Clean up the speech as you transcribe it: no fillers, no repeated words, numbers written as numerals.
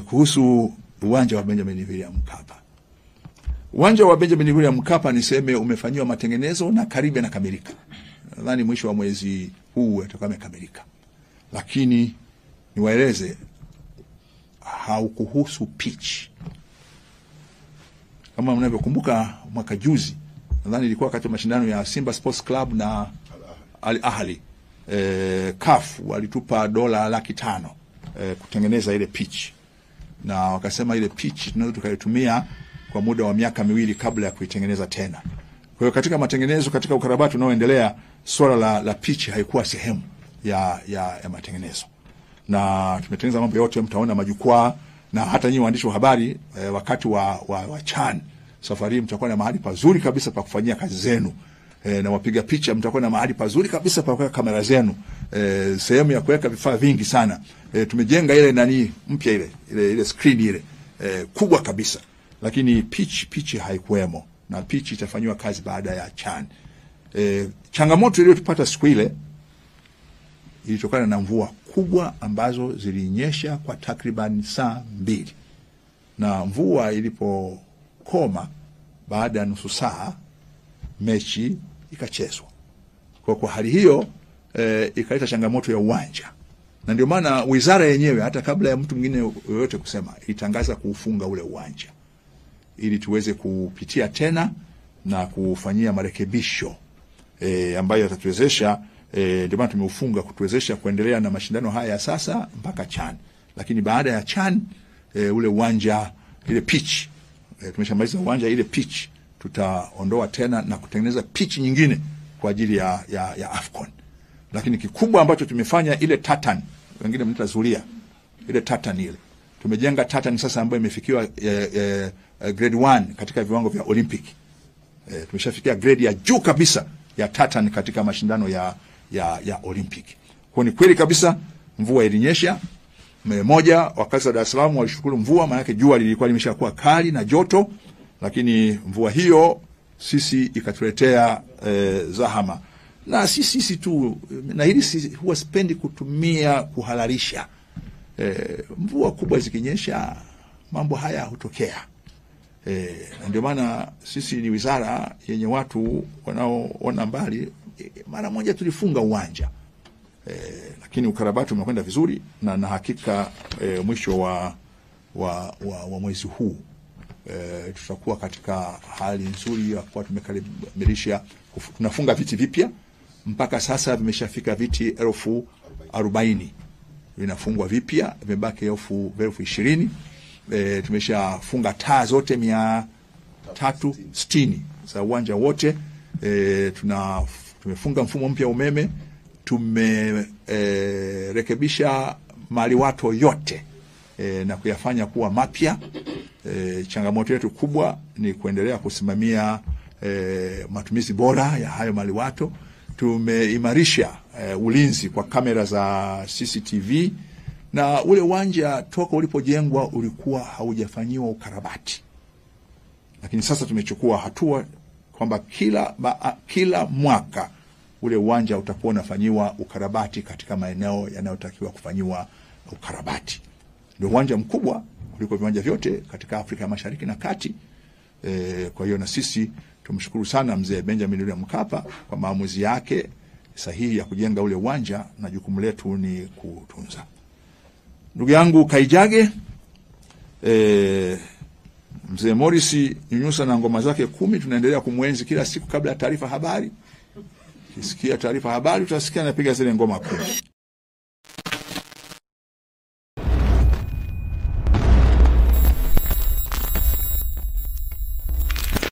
kuhusu uwanja wa Benjamin William Mkapa. Uwanja wa Benjamin William Mkapa niseme umefanywa matengenezo na karibu yanakamilika. Nadhani mwisho wa mwezi huu utakuwa umekamilika. Lakini niwaeleze haukuhusu pitch. Kama mnavyokumbuka mwaka juzi, nadhani ilikuwa wakati wa mashindano ya Simba Sports Club na Al Ahly, CAF walitupa $500,000 kutengeneza ile pitch. Na wakasema ile pitch tunaweza tukaitumia kwa muda wa miaka 2 kabla ya kuitengeneza tena. Kwa hiyo katika matengenezo, katika ukarabati unaoendelea, swala la pitch haikuwa sehemu ya matengenezo. Na tumetengeneza mambo yote, mtaona majukwaa, na hata nyinyi waandishi wa habari wakati wa CHAN safari mtakuwa na mahali pazuri kabisa pa kufanyia kazi zenu. Na wapiga picha mtakuwa na mahali pazuri kabisa pa kuweka kamera zenu. Sehemu ya kuweka vifaa vingi sana. Tumejenga ile nani mpya ile screen ile kubwa kabisa. Lakini pitch haikuwemo, na pitch itafanywa kazi baada ya CHAN. Changamoto iliyotupata siku ile ilitokana na mvua kubwa ambazo zilinyesha kwa takriban saa 2. Na mvua ilipokoma baada ya nusu saa, mechi ikachezwa. Kwa hali hiyo ikaleta changamoto ya uwanja. Na ndio maana wizara yenyewe hata kabla ya mtu mwingine yoyote kusema ilitangaza kuufunga ule uwanja ili tuweze kupitia tena na kufanyia marekebisho ambayo yatatuwezesha, ndio maana tumeufunga, kutuwezesha kuendelea na mashindano haya sasa mpaka CHAN. Lakini baada ya CHAN ule uwanja, ile pitch, tumeshamaliza uwanja, ile pitch tutaondoa tena na kutengeneza pitch nyingine kwa ajili ya AFCON. Lakini kikubwa ambacho tumefanya, ile tartan, wengine mnaita zulia, ile tartan ile tumejenga tartan sasa ambayo imefikiwa grade 1 katika viwango vya Olympic. Tumeshafikia grade ya juu kabisa ya tartan katika mashindano ya Olympic. Kwa ni kweli kabisa mvua ilinyesha. Mmoja wakazi wa Dar es Salaam walishukuru mvua, maana yake jua lilikuwa limeshakuwa kali na joto, lakini mvua hiyo sisi ikatuletea zahama. Na sisi tu, na hili huwa sipendi kutumia kuhalalisha. Mvua kubwa zikinyesha mambo haya hutokea. Ndio maana sisi ni wizara yenye watu wanaoona mbali. Mara moja tulifunga uwanja. Lakini ukarabati umekwenda vizuri, na hakika mwisho wa mwezi huu tutakuwa katika hali nzuri ya kuwa tumekamilisha. Tunafunga viti vipya. Mpaka sasa vimeshafika viti 40,000 vinafungwa vipya, vimebaki 20,000. Tumeshafunga taa zote 360 za uwanja wote. Tumefunga mfumo mpya umeme. Tumerekebisha maliwato yote na kuyafanya kuwa mapya. Changamoto yetu kubwa ni kuendelea kusimamia matumizi bora ya hayo maliwato. Tumeimarisha ulinzi kwa kamera za CCTV, na ule uwanja toka ulipojengwa ulikuwa haujafanyiwa ukarabati. Lakini sasa tumechukua hatua kwamba kila mwaka ule uwanja utakuwa unafanyiwa ukarabati katika maeneo yanayotakiwa kufanyiwa ukarabati. Ndio uwanja mkubwa kuliko viwanja vyote katika Afrika Mashariki na Kati. Kwa hiyo na sisi tumshukuru sana mzee Benjamin William Mkapa kwa maamuzi yake sahihi ya kujenga ule uwanja, na jukumu letu ni kutunza. Ndugu yangu Kaijage, mzee Morris Nyunyusa na ngoma zake 10 tunaendelea kumwenzi kila siku kabla ya taarifa habari. Kisikia taarifa habari utasikia anapiga zile ngoma 10.